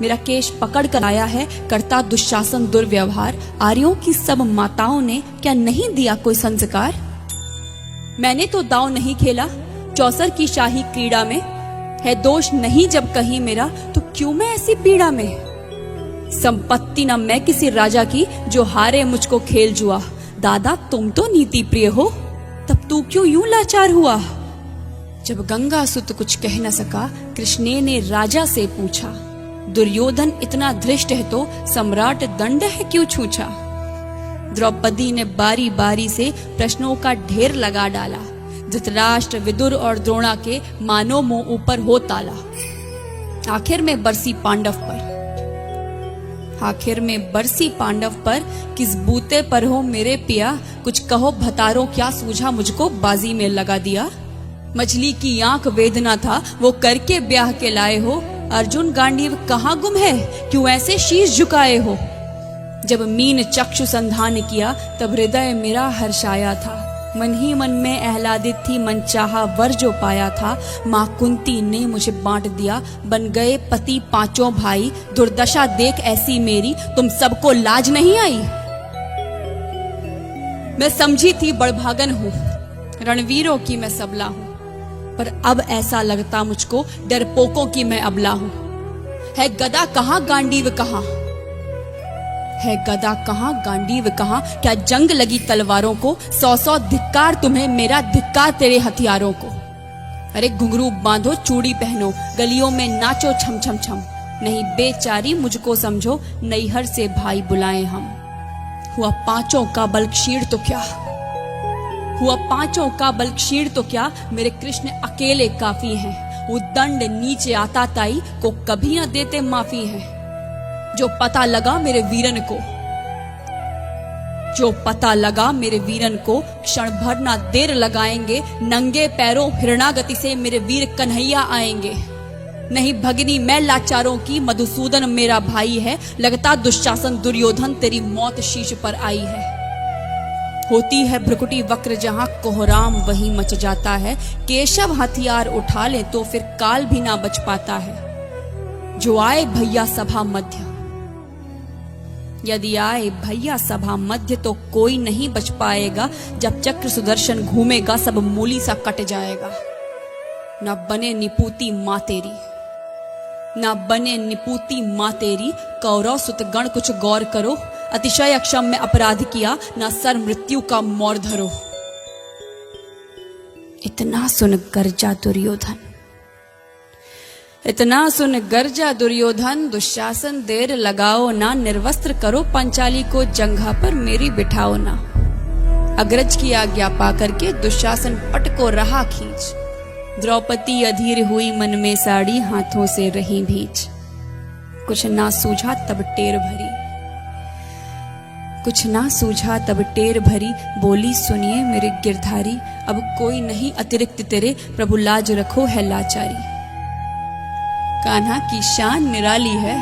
मेरा केश पकड़ कर आया है, करता दुशासन दुर्व्यवहार। आर्यों की सब माताओं ने क्या नहीं दिया कोई संस्कार? मैंने तो दांव नहीं खेला चौसर की शाही क्रीड़ा में, है दोष नहीं जब कहीं मेरा, तो क्यों मैं ऐसी पीड़ा में? संपत्ति न मैं किसी राजा की, जो हारे मुझको खेल जुआ। दादा तुम तो नीति प्रिय हो, तब तू क्यों यूं लाचार हुआ? जब गंगा सुत कुछ कह न सका, कृष्णे ने राजा से पूछा। दुर्योधन इतना धृष्ट है तो सम्राट दंड है क्यों छूछा? द्रौपदी ने बारी बारी से प्रश्नों का ढेर लगा डाला। धृतराष्ट्र, विदुर और द्रोणा के मानो मुंह ऊपर हो ताला। आखिर में बरसी पांडव पर किस बूते पर हो मेरे पिया? कुछ कहो भतारो क्या सूझा मुझको बाजी में लगा दिया? मछली की आंख वेदना था वो करके ब्याह के लाए हो। अर्जुन गांडीव कहाँ गुम है, क्यों ऐसे शीश झुकाए हो? जब मीन चक्षु संधान किया, तब हृदय मेरा हर्षाया था। मन ही मन में आह्लादित थी, मन चाहा वर जो पाया था। माँ कुंती ने मुझे बांट दिया, बन गए पति पांचों भाई। दुर्दशा देख ऐसी मेरी, तुम सबको लाज नहीं आई? मैं समझी थी बड़भागन हूँ, रणवीरों की मैं सबला हूँ, पर अब ऐसा लगता मुझको डरपोकों की मैं अबला हूँ। है गदा कहाँ गांडीव कहाँ, है गदा कहाँ गांडीव कहाँ? क्या जंग लगी तलवारों को? 100 धिक्कार तुम्हें, मेरा धिक्कार तेरे हथियारों को। अरे घुंघरू बांधो चूड़ी पहनो, गलियों में नाचो छम छम छम। नहीं बेचारी मुझको समझो, नैहर से भाई बुलाएं हम। हुआ पांचों का बल क्षीण तो क्या, हुआ पांचों का बल क्षीण तो क्या? मेरे कृष्ण अकेले काफी हैं। वो दंड नीचे आता ताई को कभी न देते माफी है। जो पता लगा मेरे वीरन को, जो पता लगा मेरे वीरन को, क्षण भर ना देर लगाएंगे। नंगे पैरों हिरणागति से मेरे वीर कन्हैया आएंगे। नहीं भगनी मैं लाचारों की, मधुसूदन मेरा भाई है। लगता दुशासन दुर्योधन तेरी मौत शीश पर आई है। होती है भ्रुकुटी वक्र जहां कोहराम वहीं मच जाता है। केशव हथियार उठा ले तो फिर काल भी ना बच पाता है। जो आए भैया सभा मध्य, यदि आए भैया सभा मध्य, तो कोई नहीं बच पाएगा। जब चक्र सुदर्शन घूमेगा, सब मूली सा कट जाएगा। न बने निपूती माँ तेरी, न बने निपूती माँ तेरी। कौरव सुत गण कुछ गौर करो, अतिशय अक्षम में अपराध किया, न सर मृत्यु का मोर धरो। इतना सुन गर्जा दुर्योधन, इतना सुन गर्जा दुर्योधन। दुशासन देर लगाओ ना, निर्वस्त्र करो पंचाली को, जंघा पर मेरी बिठाओ ना। अग्रज की आज्ञा पा करके दुशासन पट को रहा खींच। द्रौपदी अधीर हुई मन में साड़ी, हाथों से रही भींच। कुछ ना सूझा तब टेर भरी, कुछ ना सूझा तब टेर भरी। बोली सुनिए मेरे गिरधारी, अब कोई नहीं अतिरिक्त तेरे, प्रभु लाज रखो है लाचारी। कान्हा की शान निराली है,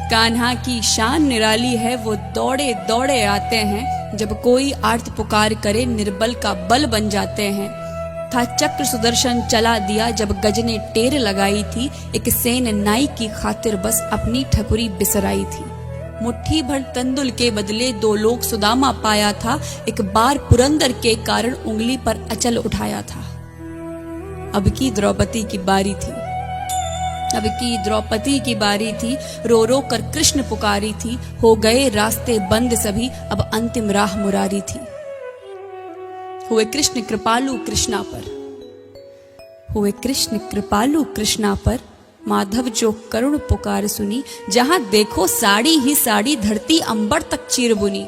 कान्हा की शान निराली है। वो दौड़े दौड़े आते हैं, जब कोई आर्त पुकार करे, निर्बल का बल बन जाते हैं। था चक्र सुदर्शन चला दिया, जब गज ने टेर लगाई थी। एक सेन नाई की खातिर बस अपनी ठकुरी बिसराई थी। मुट्ठी भर तंदुल के बदले 2 लोग सुदामा पाया था। एक बार पुरंदर के कारण उंगली पर अचल उठाया था। अब की द्रौपदी की बारी थी, अब की द्रौपदी की बारी थी। रो रो कर कृष्ण पुकारी थी। हो गए रास्ते बंद सभी, अब अंतिम राह मुरारी थी। हुए कृष्ण कृपालु कृष्णा पर, हुए कृष्ण कृपालु कृष्णा पर। माधव जो करुण पुकार सुनी, जहां देखो साड़ी ही साड़ी, धरती अंबर तक चीर बुनी।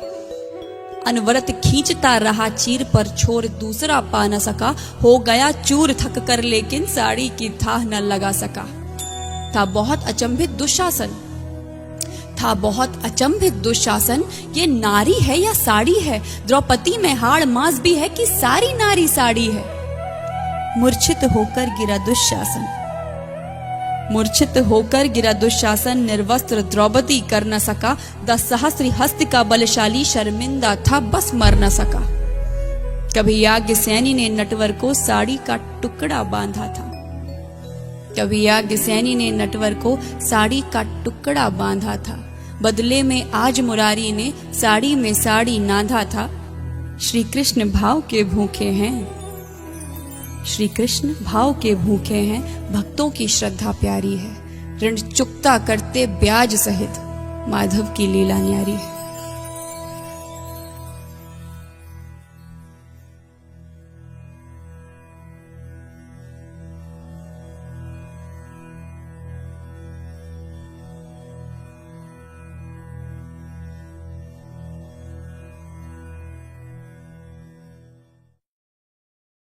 अनवरत खींचता रहा चीर पर, छोर दूसरा पा न सका। हो गया चूर थक कर, लेकिन साड़ी की थाह न लगा सका। था बहुत अचंभित दुशासन, था बहुत अचंभित दुशासन। ये नारी है या साड़ी है? द्रौपदी में हाड़ मांस भी है कि सारी नारी साड़ी है? मूर्छित होकर गिरा दुशासन, मूर्छित होकर गिरा दुशासन। निर्वस्त्र द्रौपदी कर न सका। 10 सहस्त्र हस्त का बलशाली, शर्मिंदा था बस मर न सका। कभी याज्ञसेनी ने नटवर को साड़ी का टुकड़ा बांधा था। कभी याज्ञसेनी ने नटवर को साड़ी का टुकड़ा बांधा था, बदले में आज मुरारी ने साड़ी में साड़ी नाधा था। श्री कृष्ण भाव के भूखे हैं, श्री कृष्ण भाव के भूखे हैं, भक्तों की श्रद्धा प्यारी है। ऋण चुकता करते ब्याज सहित, माधव की लीला न्यारी है।